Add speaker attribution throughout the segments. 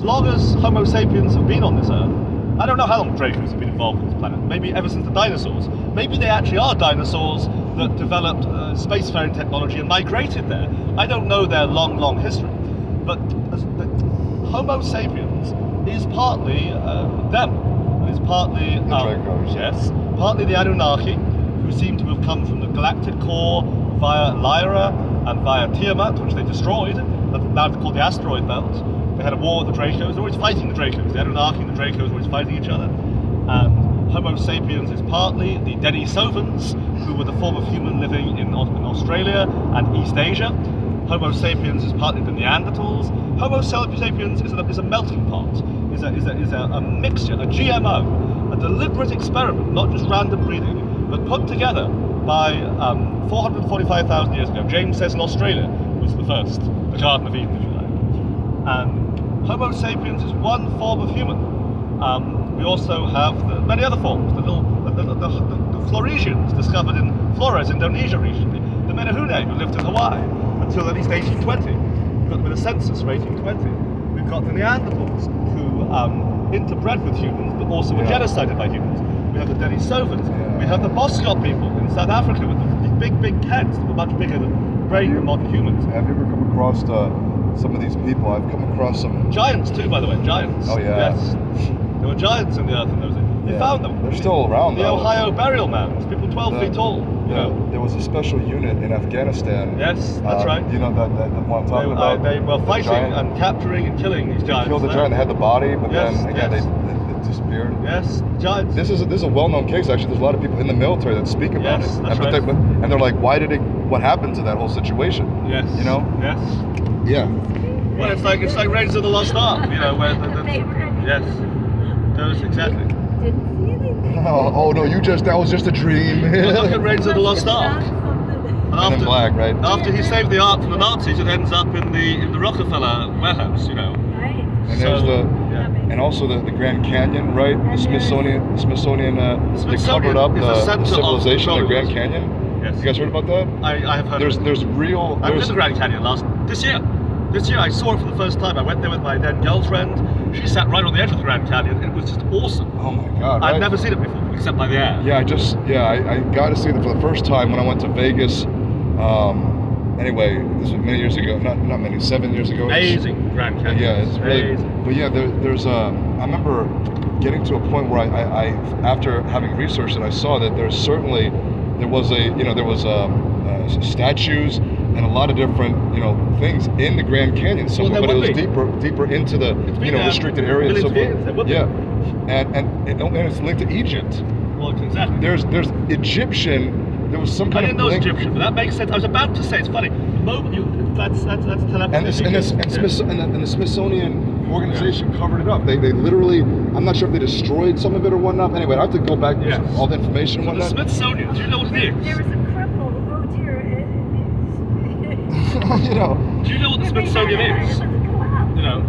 Speaker 1: As long as Homo sapiens have been on this earth, I don't know how long Dracos have been involved with this planet. Maybe ever since the dinosaurs. Maybe they actually are dinosaurs that developed spacefaring technology and migrated there. I don't know their long, long history. But Homo sapiens is partly them. It's partly
Speaker 2: the Dracos.
Speaker 1: Yes, partly the Anunnaki, who seem to have come from the galactic core via Lyra and via Tiamat, which they destroyed. That's now called the asteroid belt. They had a war with the Dracos. They're always fighting the Dracos. The Anunnaki and the Dracos are always fighting each other. And Homo sapiens is partly the Denisovans, who were the form of human living in Australia and East Asia. Homo sapiens is partly the Neanderthals. Homo sapiens is a melting pot, is a mixture, a GMO, a deliberate experiment, not just random breeding, but put together by 445,000 years ago. James says in Australia was the first, the Garden of Eden, if you like. And Homo sapiens is one form of human. We also have many other forms, the Floresians discovered in Flores, Indonesia recently, the Menehune who lived in Hawaii until at least 1820. We've got with a census for 1820. We've got the Neanderthals who interbred with humans but also were genocided by humans. We have the Denisovans. We have the Boskop people in South Africa with these big heads that were much bigger than brain than modern humans.
Speaker 2: Have you ever come across some of these people? I've come across some
Speaker 1: giants too, by the way. Giants.
Speaker 2: Oh yeah.
Speaker 1: Yes. There were giants in the earth in those days. You found them.
Speaker 2: They're still around.
Speaker 1: The Ohio burial mounds. People 12 feet tall. You know.
Speaker 2: There was a special unit in Afghanistan.
Speaker 1: Yes, that's right.
Speaker 2: You know that what I'm talking about?
Speaker 1: They were fighting and capturing and killing these giants.
Speaker 2: They killed the giant. They had the body, but then again
Speaker 1: yes.
Speaker 2: they disappeared.
Speaker 1: Yes, giants.
Speaker 2: This is a well-known case. Actually, there's a lot of people in the military that speak about it.
Speaker 1: That's right.
Speaker 2: And they're like, what happened to that whole situation?
Speaker 1: Yes.
Speaker 2: You know?
Speaker 1: Yes.
Speaker 2: Yeah.
Speaker 1: Well, it's like Raiders of the Lost Ark. You know, where yes. Those exactly.
Speaker 3: Didn't see anything.
Speaker 2: Oh no, that was just a dream.
Speaker 1: Well, look at Raiders of the Lost Ark.
Speaker 2: Men in Black, right?
Speaker 1: After he saved the Ark from the Nazis, it ends up in the Rockefeller warehouse, you know.
Speaker 3: Right.
Speaker 2: And there's and also the Grand Canyon, right? The Smithsonian, they covered up the civilization of the Grand Canyon.
Speaker 1: Yes.
Speaker 2: You guys heard about that?
Speaker 1: I have heard.
Speaker 2: There's real.
Speaker 1: I was in the Grand Canyon this year. This year I saw it for the first time. I went there with my then girlfriend. She sat right on the edge of the Grand Canyon. It was just awesome.
Speaker 2: Oh my God!
Speaker 1: I'd never seen it before, except by the air.
Speaker 2: Yeah, I got to see it for the first time when I went to Vegas. Anyway, this was many years ago. Not many, 7 years ago.
Speaker 1: Amazing Grand Canyon.
Speaker 2: Yeah, it's really.
Speaker 1: Amazing.
Speaker 2: But yeah, there's I remember getting to a point where I after having researched it, I saw that there was statues and a lot of different things in the Grand Canyon somewhere, but it was deeper into the restricted area and so forth. Yeah, and it's linked to Egypt.
Speaker 1: Well, exactly.
Speaker 2: There's Egyptian. There was some kind
Speaker 1: I didn't know
Speaker 2: link.
Speaker 1: it was Egyptian, but that makes sense. I was about to say, it's funny. The moment that's telepathy.
Speaker 2: And the Smithsonian organization covered it up. They literally, I'm not sure if they destroyed some of it or whatnot. Anyway, I have to go back to all the information and
Speaker 1: whatnot. The Smithsonian, do you know what it is?
Speaker 3: There was a cripple. Oh dear.
Speaker 1: Do you know what the Smithsonian is?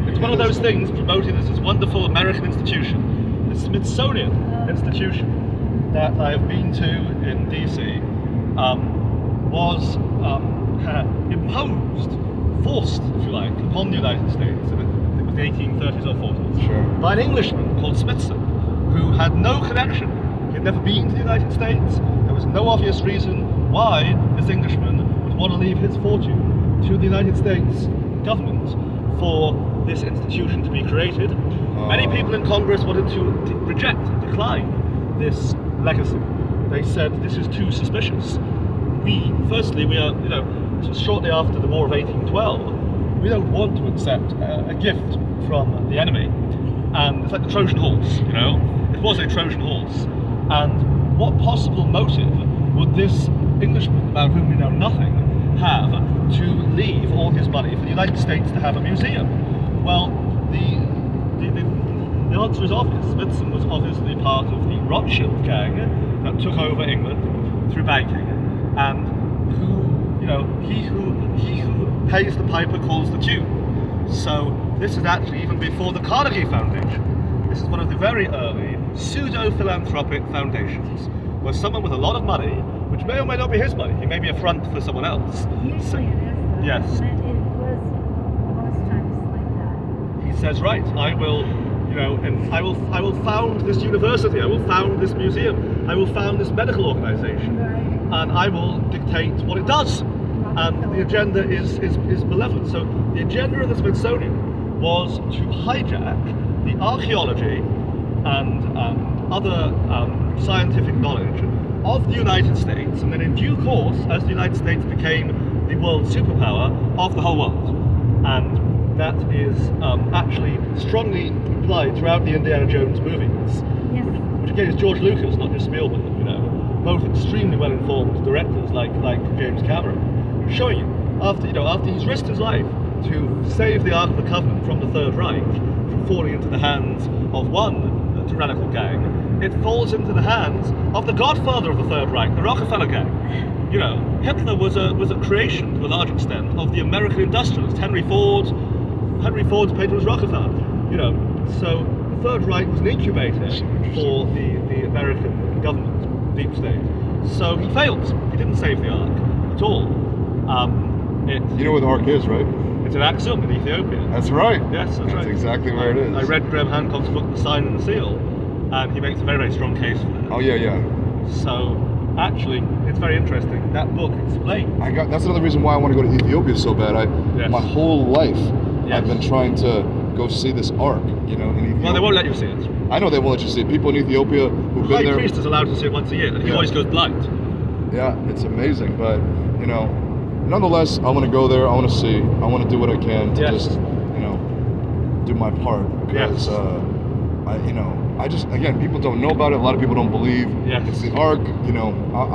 Speaker 1: It's one of those things promoted as this wonderful American institution. The Smithsonian institution that I've been to in DC was imposed, forced, if you like, upon the United States in the 1830s or 40s by an Englishman called Smithson, who had no connection. He had never been to the United States. There was no obvious reason why this Englishman would want to leave his fortune to the United States government for this institution to be created. Many people in Congress wanted to decline this legacy. They said this is too suspicious. We are, shortly after the War of 1812, we don't want to accept a gift from the enemy. And it's like the Trojan horse, It was a Trojan horse. And what possible motive would this Englishman, about whom we know nothing, have to leave all his money for the United States to have a museum? Well, the answer is obvious. Smithson was obviously part of the Rothschild gang that took over England through banking, and he who pays the piper calls the tune. So this is actually even before the Carnegie Foundation. This is one of the very early pseudo-philanthropic foundations, where someone with a lot of money, which may or may not be his money, he may be a front for someone else.
Speaker 3: Usually it is.
Speaker 1: Yes.
Speaker 3: And it was most times like that.
Speaker 1: He says, right, I will, and I will found this university, I will found this museum, I will found this medical organization,
Speaker 3: Right.
Speaker 1: and I will dictate what it does. And the agenda is malevolent. So the agenda of the Smithsonian was to hijack the archaeology and other scientific knowledge of the United States, and then in due course, as the United States became the world superpower of the whole world. And that is actually strongly implied throughout the Indiana Jones movies,
Speaker 3: Yes.
Speaker 1: which again is George Lucas, not just Spielberg, both extremely well-informed directors like James Cameron, showing you after he's risked his life to save the Ark of the Covenant from the Third Reich from falling into the hands of one tyrannical gang, it falls into the hands of the godfather of the Third Reich, the Rockefeller gang. Hitler was a creation to a large extent of the American industrialist Henry Ford. Henry Ford's painter was Rockefeller. So the Third Reich was an incubator for the American government, deep state. So he failed. He didn't save the Ark at all.
Speaker 2: You know where the Ark is, right?
Speaker 1: It's an Axiom in Ethiopia.
Speaker 2: That's right.
Speaker 1: Yes, that's right.
Speaker 2: That's exactly where it is.
Speaker 1: I read Graham Hancock's book, The Sign and the Seal, and he makes a very, very strong case for that.
Speaker 2: Oh yeah.
Speaker 1: So actually, it's very interesting. That book explains.
Speaker 2: That's another reason why I want to go to Ethiopia so bad.
Speaker 1: Yes.
Speaker 2: My whole life,
Speaker 1: Yes.
Speaker 2: I've been trying to go see this Ark. In Ethiopia.
Speaker 1: Well, they won't let you see it.
Speaker 2: I know they won't let you see it. People in Ethiopia who've
Speaker 1: The
Speaker 2: been
Speaker 1: High
Speaker 2: there.
Speaker 1: Priest is allowed to see it once a year, and he
Speaker 2: Yeah.
Speaker 1: always goes blind.
Speaker 2: Yeah, it's amazing, but nonetheless, I want to go there. I want to see. I want to do what I can to
Speaker 1: Yes.
Speaker 2: just, do my part because
Speaker 1: Yes.
Speaker 2: I just again, people don't know about it. A lot of people don't believe.
Speaker 1: Yes.
Speaker 2: It's the Ark.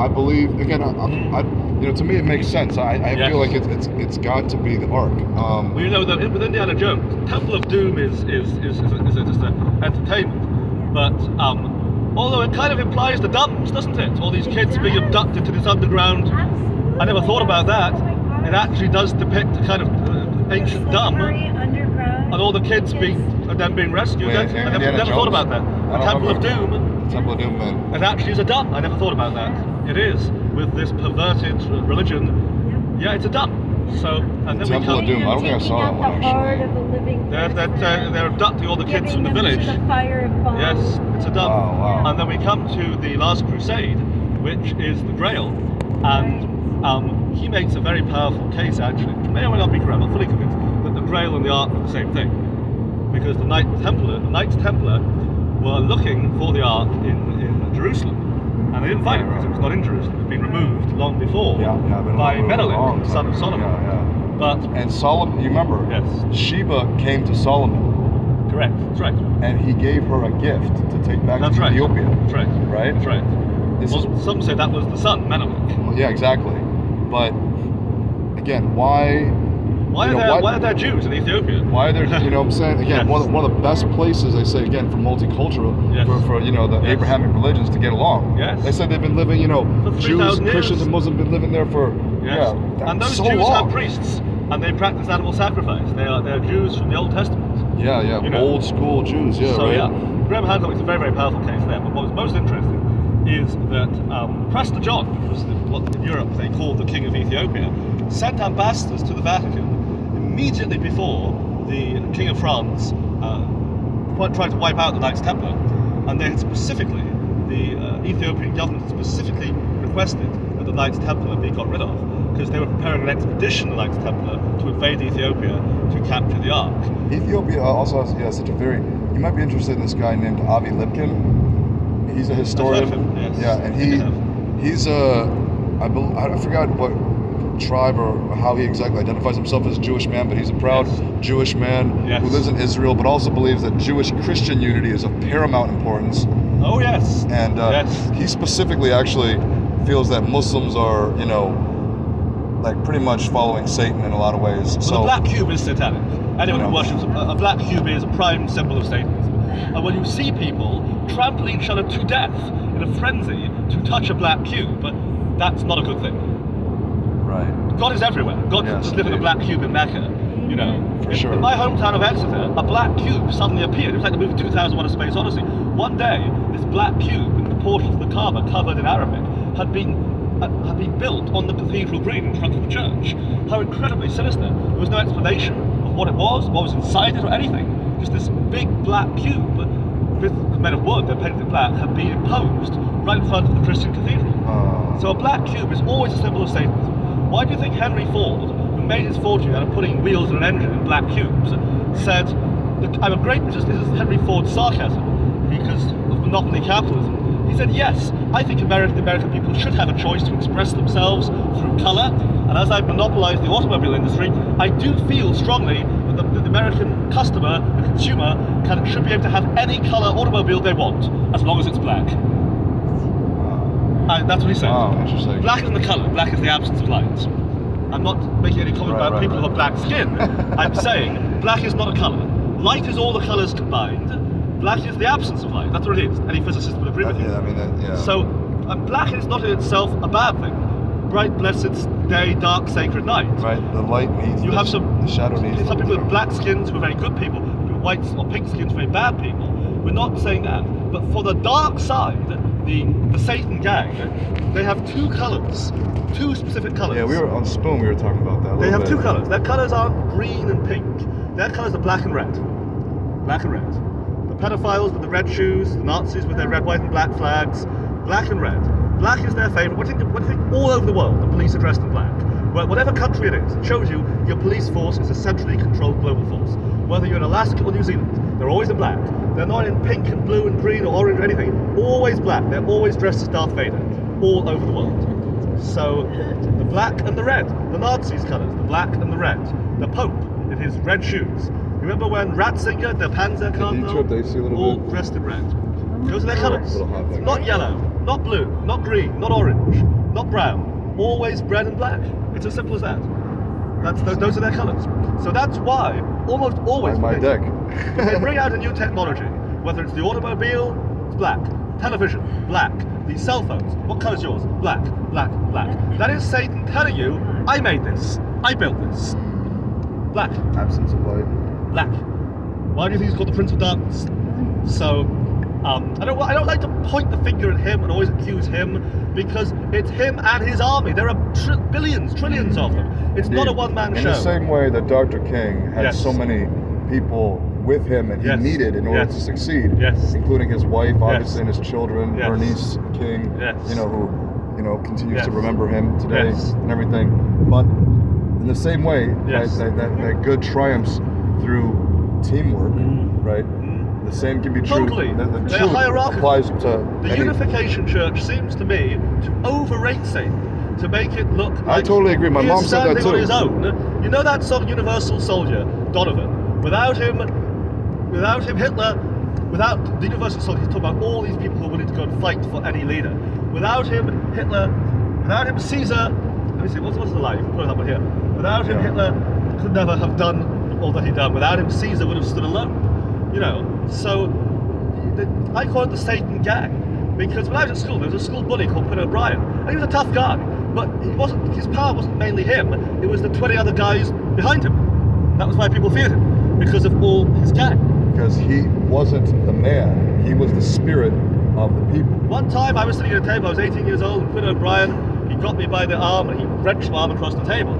Speaker 2: I believe again. To me, it makes sense. I
Speaker 1: Yes.
Speaker 2: feel like it's got to be the Ark.
Speaker 1: Well, you know that with Indiana Jones, Temple of Doom is just an entertainment, but although it kind of implies the dumps, doesn't it? All these kids being abducted to this underground.
Speaker 3: Absolutely.
Speaker 1: I never thought about that.
Speaker 3: Oh my God.
Speaker 1: It actually does depict a kind of ancient dumb,
Speaker 3: Slavery, underground.
Speaker 1: and all the kids being rescued.
Speaker 2: Yeah,
Speaker 1: I
Speaker 2: Indiana
Speaker 1: never
Speaker 2: Jones.
Speaker 1: thought about that.
Speaker 2: I
Speaker 1: The
Speaker 2: don't
Speaker 1: Temple of
Speaker 2: remember.
Speaker 1: Doom.
Speaker 2: Temple of Doom, man.
Speaker 1: It actually is a dump. I never thought about that. It is with this perverted religion.
Speaker 3: Yep.
Speaker 1: Yeah, it's a dump. So, and then
Speaker 2: Temple
Speaker 1: we
Speaker 2: of
Speaker 1: come.
Speaker 2: Doom. I don't think I saw that one,
Speaker 3: Taking out the heart
Speaker 2: actually.
Speaker 3: of a living person.
Speaker 1: They're abducting all the kids from the
Speaker 3: Giving them
Speaker 1: village.
Speaker 3: to the fire of bombs.
Speaker 1: Yes, it's a dump.
Speaker 2: Wow.
Speaker 1: And then we come to the Last Crusade, which is the Grail, and he makes a very powerful case. Actually, it may or may not be correct. I'm fully convinced that the Grail and the Ark are the same thing, because the Knights Templar were looking for the Ark in Jerusalem, and they didn't find it because it was not in Jerusalem. It had been removed long before
Speaker 2: been
Speaker 1: by
Speaker 2: removed a long
Speaker 1: Menelik, son
Speaker 2: time.
Speaker 1: of Solomon.
Speaker 2: Yeah.
Speaker 1: But
Speaker 2: And Solomon, you remember?
Speaker 1: Yes.
Speaker 2: Sheba came to Solomon,
Speaker 1: correct, that's right.
Speaker 2: and he gave her a gift to take back
Speaker 1: That's
Speaker 2: to
Speaker 1: right.
Speaker 2: Ethiopia.
Speaker 1: That's right.
Speaker 2: Right?
Speaker 1: That's right.
Speaker 2: This
Speaker 1: Well,
Speaker 2: is,
Speaker 1: some say that was the son, Menelik.
Speaker 2: yeah, exactly. But again, why
Speaker 1: Why are there Jews in Ethiopia?
Speaker 2: are there? You know what I'm saying? Again,
Speaker 1: Yes.
Speaker 2: one of the best places they say again for multicultural
Speaker 1: Yes.
Speaker 2: for the
Speaker 1: Yes.
Speaker 2: Abrahamic religions to get along.
Speaker 1: Yes.
Speaker 2: They said they've been living,
Speaker 1: For
Speaker 2: Jews,
Speaker 1: 3,000 years.
Speaker 2: Christians, and Muslims been living there for
Speaker 1: Yes. And those
Speaker 2: so
Speaker 1: Jews
Speaker 2: long.
Speaker 1: have priests, and they practice animal sacrifice. They're Jews from the Old Testament.
Speaker 2: Yeah,
Speaker 1: You know.
Speaker 2: old school Jews. Yeah,
Speaker 1: So
Speaker 2: right.
Speaker 1: yeah, Graham Hancock is a very, very powerful case there. But what was most interesting is that Prester John, which was what in Europe they called the King of Ethiopia, sent ambassadors to the Vatican immediately before the King of France tried to wipe out the Knights Templar, and they had specifically, the Ethiopian government had specifically requested that the Knights Templar be got rid of, because they were preparing an expedition, the Knights Templar, to invade Ethiopia to capture the Ark.
Speaker 2: Ethiopia also has such a very. You might be interested in this guy named Avi Lipkin. He's a historian.
Speaker 1: I've heard of him, yes.
Speaker 2: Yeah, and
Speaker 1: I have.
Speaker 2: he's I forgot what tribe or how he exactly identifies himself as a Jewish man, but he's a proud
Speaker 1: Yes.
Speaker 2: Jewish man
Speaker 1: Yes.
Speaker 2: who lives in Israel, but also believes that Jewish-Christian unity is of paramount importance.
Speaker 1: Oh yes.
Speaker 2: And
Speaker 1: yes.
Speaker 2: he specifically actually feels that Muslims are, like pretty much following Satan in a lot of ways.
Speaker 1: Well,
Speaker 2: So
Speaker 1: the black cube is satanic. Anyone
Speaker 2: You
Speaker 1: who
Speaker 2: know.
Speaker 1: worships a black cube is a prime symbol of Satanism. And when you see people trample each other to death in a frenzy to touch a black cube, that's not a good thing.
Speaker 2: right.
Speaker 1: God is everywhere. God
Speaker 2: Yes,
Speaker 1: could just live in a
Speaker 2: indeed.
Speaker 1: black cube in Mecca.
Speaker 2: For
Speaker 1: In-
Speaker 2: sure.
Speaker 1: In my hometown of Exeter, a black cube suddenly appeared. It was like the movie 2001: A Space Odyssey. One day, this black cube, in proportion to the Kaaba, covered in Arabic, had been built on the cathedral green in front of the church. How incredibly sinister. There was no explanation of what it was inside it, or anything. just this big black cube with made of wood, they're painted black, had been imposed right in front of the Christian cathedral. So a black cube is always a symbol of Satanism. Why do you think Henry Ford, who made his fortune out of putting wheels and an engine in black cubes, said, I'm a great, this is Henry Ford's sarcasm, because of monopoly capitalism. He said, yes, I think the American people should have a choice to express themselves through colour, and as I've monopolised the automobile industry, I do feel strongly that the American customer, the consumer, should be able to have any colour automobile they want, as long as it's black. That's what he said.
Speaker 2: Wow, interesting.
Speaker 1: Black isn't the colour, black is the absence of light. I'm not making any comment about people with black skin. I'm saying black is not a colour. Light is all the colours combined. Black is the absence of light. That's what it is. Any physicist would agree with you.
Speaker 2: Yeah, I mean, yeah.
Speaker 1: So, black is not in itself a bad thing. Bright, blessed day, dark, sacred night.
Speaker 2: Right. The light needs.
Speaker 1: You have
Speaker 2: the shadow needs.
Speaker 1: Some people with black skins who are very good people, people with white or pink skins who are very bad people. We're not saying that. But for the dark side, the Satan gang, they have two colours, two specific colours.
Speaker 2: Yeah, we were on Spoon. We were talking about that.
Speaker 1: They have two colours. Their colours aren't green and pink. Their colours are black and red. Black and red. The pedophiles with the red shoes, the Nazis with their red, white and black flags, black and red. Black is their favourite. What do you think all over the world, the police are dressed in black? Well, whatever country it is, it shows you your police force is a centrally controlled global force. Whether you're in Alaska or New Zealand, they're always in black. They're not in pink and blue and green or orange or anything. Always black. They're always dressed as Darth Vader, all over the world. So, the black and the red, the Nazis' colours, the black and the red. The Pope in his red shoes. Remember when Ratzinger, the Panzer Cardinal, all dressed in red? Those are their colours. Not yellow, not blue, not green, not orange, not brown. Always red and black. It's as simple as that. Those are their colours. So that's why, almost always,
Speaker 2: my deck.
Speaker 1: when they bring out a new technology, whether it's the automobile, it's black. Television, black. The cell phones, what colour is yours? Black, black, black. That is Satan telling you, I made this. I built this. Black.
Speaker 2: Absence of light.
Speaker 1: Black. Why do you think he's called the Prince of Darkness? So, I don't like to point the finger at him and always accuse him, because it's him and his army. There are billions, trillions of them. It's not a one-man show.
Speaker 2: In the same way that Dr. King had so many people with him and he needed in order to succeed, including his wife, obviously, and his children, Bernice King, who continues to remember him today and everything. But in the same way, that good triumphs through teamwork, right? The same can be true.
Speaker 1: Totally.
Speaker 2: The
Speaker 1: They're hierarchical.
Speaker 2: applies to
Speaker 1: the Unification Church seems to me to overrate Satan, to make it look like
Speaker 2: I totally agree. My mom said that too.
Speaker 1: On his own. You know that song Universal Soldier, Donovan? Without him, Hitler, without the Universal Soldier, he's talking about all these people who are willing to go and fight for any leader. Without him, Hitler, without him, Caesar, let me see, what's the line? You can put it up here. Without him, Hitler could never have done all that he done. Without him, Caesar would have stood alone. So I call it the Satan gang, because when I was at school, there was a school bully called Quinn O'Brien, and he was a tough guy, but his power wasn't mainly him, it was the 20 other guys behind him. That was why people feared him, because of all his gang.
Speaker 2: Because he wasn't the man, he was the spirit of the people.
Speaker 1: One time I was sitting at a table, I was 18 years old, and Quinn O'Brien, he got me by the arm, and he wrenched my arm across the table,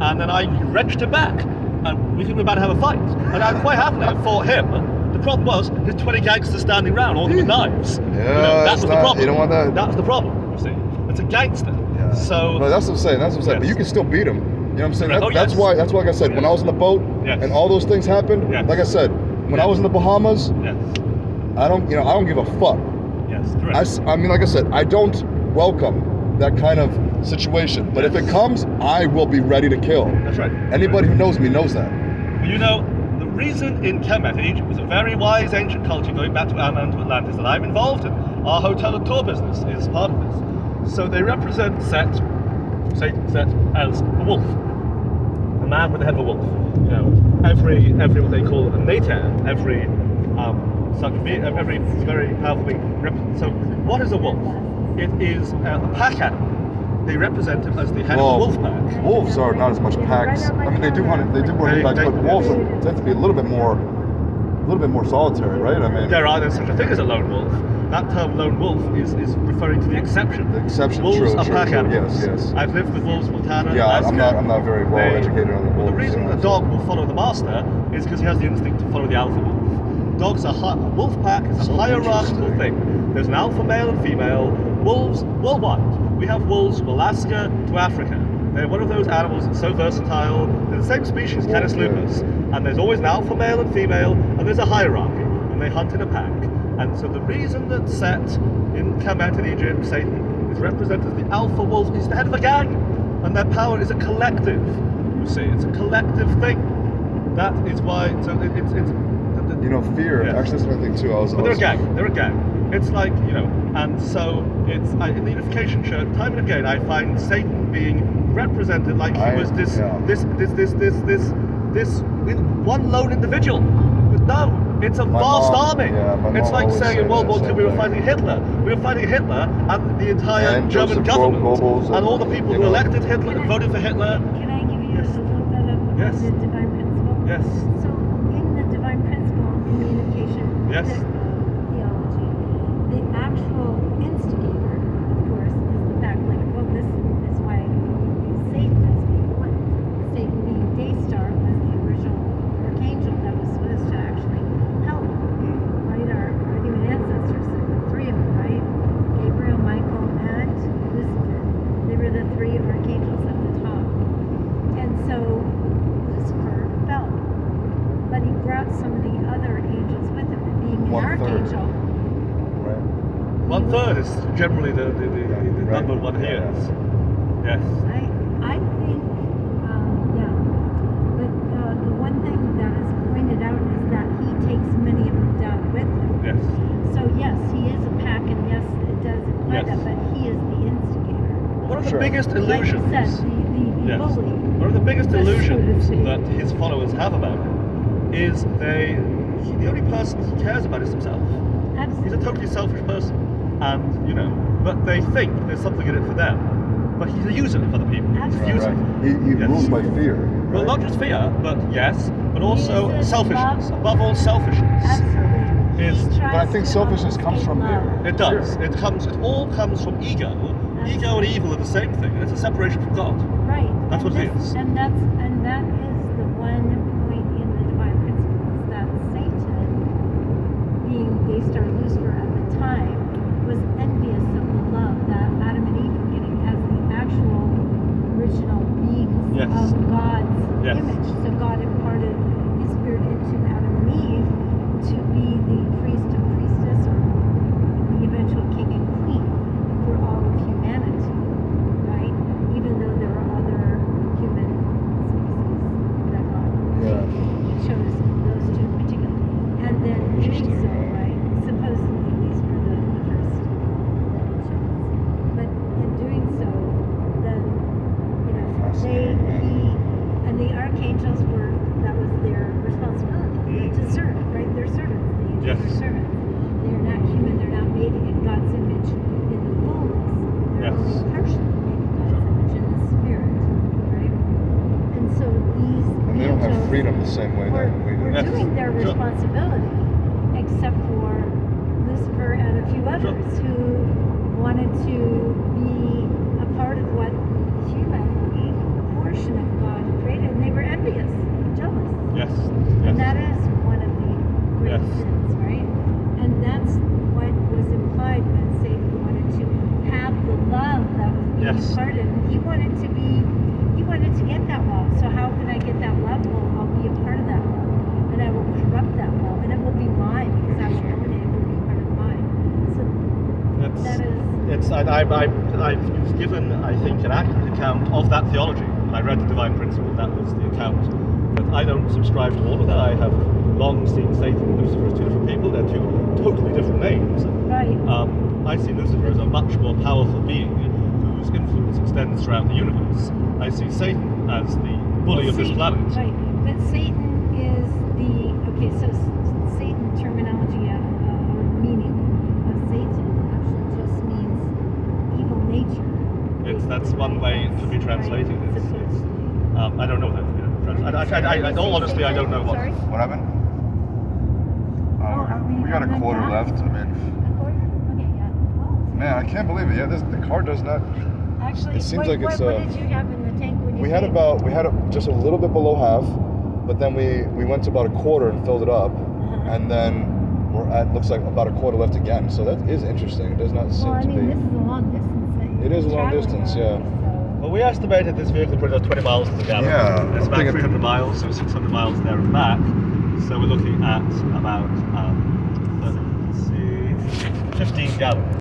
Speaker 1: and then I wrenched him back, and we were about to have a fight, and I quite happily fought him. The problem was, there's 20 gangsters standing around, all with knives.
Speaker 2: Yeah,
Speaker 1: that was the problem.
Speaker 2: You don't want that.
Speaker 1: That was the problem, you see. It's a gangster.
Speaker 2: Yeah.
Speaker 1: So.
Speaker 2: No, that's what I'm saying. But you can still beat him. You know what I'm saying? That's why, like I said, when I was on the boat and all those things happened, like I said, when I was in the Bahamas, I don't give a fuck.
Speaker 1: Yes, correct.
Speaker 2: I mean, like I said, I don't welcome that kind of situation. But if it comes, I will be ready to kill.
Speaker 1: That's right.
Speaker 2: Anybody who knows me knows that.
Speaker 1: The reason in Kemet, in Egypt, was a very wise ancient culture going back to Ammon, to Atlantis, that I'm involved in. Our hotel and tour business is part of this. So they represent Satan as a wolf, a man with the head of a wolf. Every what they call a nature, every very powerful being. So what is a wolf? It is a pack animal. They represent him as the head of a wolf pack.
Speaker 2: Wolves are not as much packs. I mean, they do hunt packs, but wolves tend to be a little bit more solitary, right? I mean,
Speaker 1: there's such a thing as a lone wolf. That term "lone wolf" is referring to the exception.
Speaker 2: The exception.
Speaker 1: Wolves
Speaker 2: are
Speaker 1: pack animals.
Speaker 2: Yes.
Speaker 1: I've lived with wolves in Montana.
Speaker 2: Yeah,
Speaker 1: Alaska.
Speaker 2: I'm not very well educated on the wolves.
Speaker 1: The reason a dog will follow the master is because he has the instinct to follow the alpha wolf. dogs are wolf pack is a
Speaker 2: So
Speaker 1: hierarchical
Speaker 2: interesting.
Speaker 1: thing. There's an alpha male and female. Wolves worldwide. We have wolves from Alaska to Africa. They're one of those animals that's so versatile. They're the same species, Canis lupus, and there's always an alpha male and female, and there's a hierarchy, and they hunt in a pack. And so the reason that Set in Kemet in Egypt, Satan, is represented as the alpha wolf, is the head of a gang, and their power is a collective. You see, it's a collective thing. That is why. So it's
Speaker 2: You know, fear.
Speaker 1: Yes.
Speaker 2: Actually, that's another thing too.
Speaker 1: But they're a gang. They're a gang. It's like, you know, and so it's in the Unification Church. Time and again, I find Satan being represented like he was this one lone individual. But no, it's a vast army. It's like saying in World War II we were fighting Hitler. We were fighting Hitler and the entire
Speaker 2: And
Speaker 1: German
Speaker 2: Joseph
Speaker 1: government
Speaker 2: Goebbels
Speaker 1: and all the people who elected Hitler and voted for Hitler.
Speaker 3: Can I give you
Speaker 1: Yes.
Speaker 3: a little bit of
Speaker 1: Yes.
Speaker 3: the divine principle?
Speaker 1: Yes.
Speaker 3: So in the divine principle, in the unification
Speaker 1: Yes.
Speaker 3: theology, the actual instigator, of course, is the backlight. Well, this is why we use Satan as being one. Satan being Daystar was the original archangel that was supposed to actually help, right? Our human ancestors, there were three of them, right? Gabriel, Michael, and Lucifer. They were the three archangels at the top. And so Lucifer fell, but he brought some of the other angels with him, and being an
Speaker 2: 1/3.
Speaker 3: archangel.
Speaker 2: Right.
Speaker 1: 1/3 is generally the
Speaker 2: Right.
Speaker 1: number one hears. Yes.
Speaker 3: I think, yeah. But the one thing that is pointed out is that he takes many of them down with him.
Speaker 1: Yes.
Speaker 3: So yes, he is a pack, and yes, it does imply
Speaker 1: Yes.
Speaker 3: that, but he is the instigator.
Speaker 1: One of the
Speaker 2: Sure.
Speaker 1: biggest
Speaker 3: Like you
Speaker 1: illusions.
Speaker 3: said, the
Speaker 1: Yes.
Speaker 3: bully.
Speaker 1: One of the biggest
Speaker 3: So to
Speaker 1: illusions
Speaker 3: speak.
Speaker 1: that his followers have about him is the only person he cares about is himself. He's a
Speaker 3: Absolutely.
Speaker 1: totally selfish person. And, you know, but they think there's something in it for them. But he's a user for other people. He's a
Speaker 3: Absolutely.
Speaker 1: user.
Speaker 2: He
Speaker 1: Yes.
Speaker 2: rules by fear.
Speaker 1: Well,
Speaker 2: right?
Speaker 1: not just fear, but yes, but also
Speaker 3: Uses
Speaker 1: selfishness.
Speaker 3: love.
Speaker 1: Above all, selfishness.
Speaker 3: Absolutely.
Speaker 1: Is-
Speaker 3: He tries
Speaker 2: But I think
Speaker 3: to
Speaker 2: selfishness comes from
Speaker 3: love.
Speaker 2: there.
Speaker 1: It does. It all comes from ego. Ego and evil are the same thing. It's a separation from God.
Speaker 3: Right.
Speaker 1: That's
Speaker 3: and
Speaker 1: what it
Speaker 3: this-
Speaker 1: is.
Speaker 3: And that is the one point in the divine principles that Satan, being Daystar Lucifer at the time, was envious of the love that Adam and Eve were getting as the actual original beings
Speaker 1: Yes.
Speaker 3: of God's
Speaker 1: Yes.
Speaker 3: image. So God imparted His Spirit into Adam and Eve to be the priest and priestess, or the eventual king and queen for all of humanity, right? Even though there are other human species that God chose those two in particular. And then doing so, right? Supposedly these were the first religions. But in doing so, then, you know, and the archangels were, that was their responsibility to serve, right? They're servants. The angels
Speaker 1: Yes.
Speaker 3: are servants. They're not human, they're not made in God's image in the fullness. They're
Speaker 1: Yes.
Speaker 3: only partially made in God's image in the spirit, right? And so these
Speaker 2: And they don't have
Speaker 3: angels
Speaker 2: freedom the same way that we do.
Speaker 3: were
Speaker 1: Yes.
Speaker 3: doing their
Speaker 1: Sure.
Speaker 3: responsibility, except for Lucifer and a few others who wanted to be a part of what human portion of God created, and they were envious, jealous.
Speaker 1: Yes.
Speaker 3: And
Speaker 1: Yes.
Speaker 3: that is one of the great
Speaker 1: Yes.
Speaker 3: sins, right? And that's what was implied when Satan wanted to have the love that was being
Speaker 1: Yes.
Speaker 3: imparted. And he wanted to get that love. So how can I get that love? Well, I'll be a part of that love. And I will corrupt that love. And it will be mine because I will own it. It will be part of mine. So that is...
Speaker 1: I've given, I think, an accurate account of that theology. When I read the Divine Principle, that was the account. But I don't subscribe to all of that. I have long seen Satan and Lucifer as two different people. They're two totally different names.
Speaker 3: Right.
Speaker 1: I see Lucifer as a much more powerful being whose influence extends throughout the universe. I see Satan as the bully of this
Speaker 3: Satan-
Speaker 1: planet.
Speaker 3: Right, but Satan is so Satan terminology or meaning of Satan actually just means evil nature.
Speaker 1: That's one way it could be translated.
Speaker 3: Right,
Speaker 1: It's I don't know that. In all honesty, I don't know what.
Speaker 3: Sorry?
Speaker 2: What happened?
Speaker 3: are we
Speaker 2: We got a
Speaker 3: on the
Speaker 2: quarter
Speaker 3: dot?
Speaker 2: left. I mean,
Speaker 3: A quarter? Okay, yeah. Oh,
Speaker 2: man, I can't believe it. Yeah, the car does not.
Speaker 3: actually,
Speaker 2: It seems
Speaker 3: what,
Speaker 2: like it's,
Speaker 3: what did you have in the tank when you
Speaker 2: We had
Speaker 3: came?
Speaker 2: just a little bit below half, but then we went to about a quarter and filled it up, and then we're at, looks like about a quarter left again. So that is interesting. It does not seem
Speaker 3: Well, I
Speaker 2: to
Speaker 3: mean,
Speaker 2: be.
Speaker 3: this is a long distance. That
Speaker 2: It is a
Speaker 3: you're
Speaker 2: long
Speaker 3: traveling
Speaker 2: distance,
Speaker 3: on,
Speaker 2: yeah.
Speaker 3: so-
Speaker 1: Well, we estimated this vehicle probably does 20 miles to the gallon.
Speaker 2: Yeah,
Speaker 1: It's
Speaker 2: I'm
Speaker 1: about
Speaker 2: thinking-
Speaker 1: 300 miles, so 600 miles there and back. So we're looking at about 15 gallons.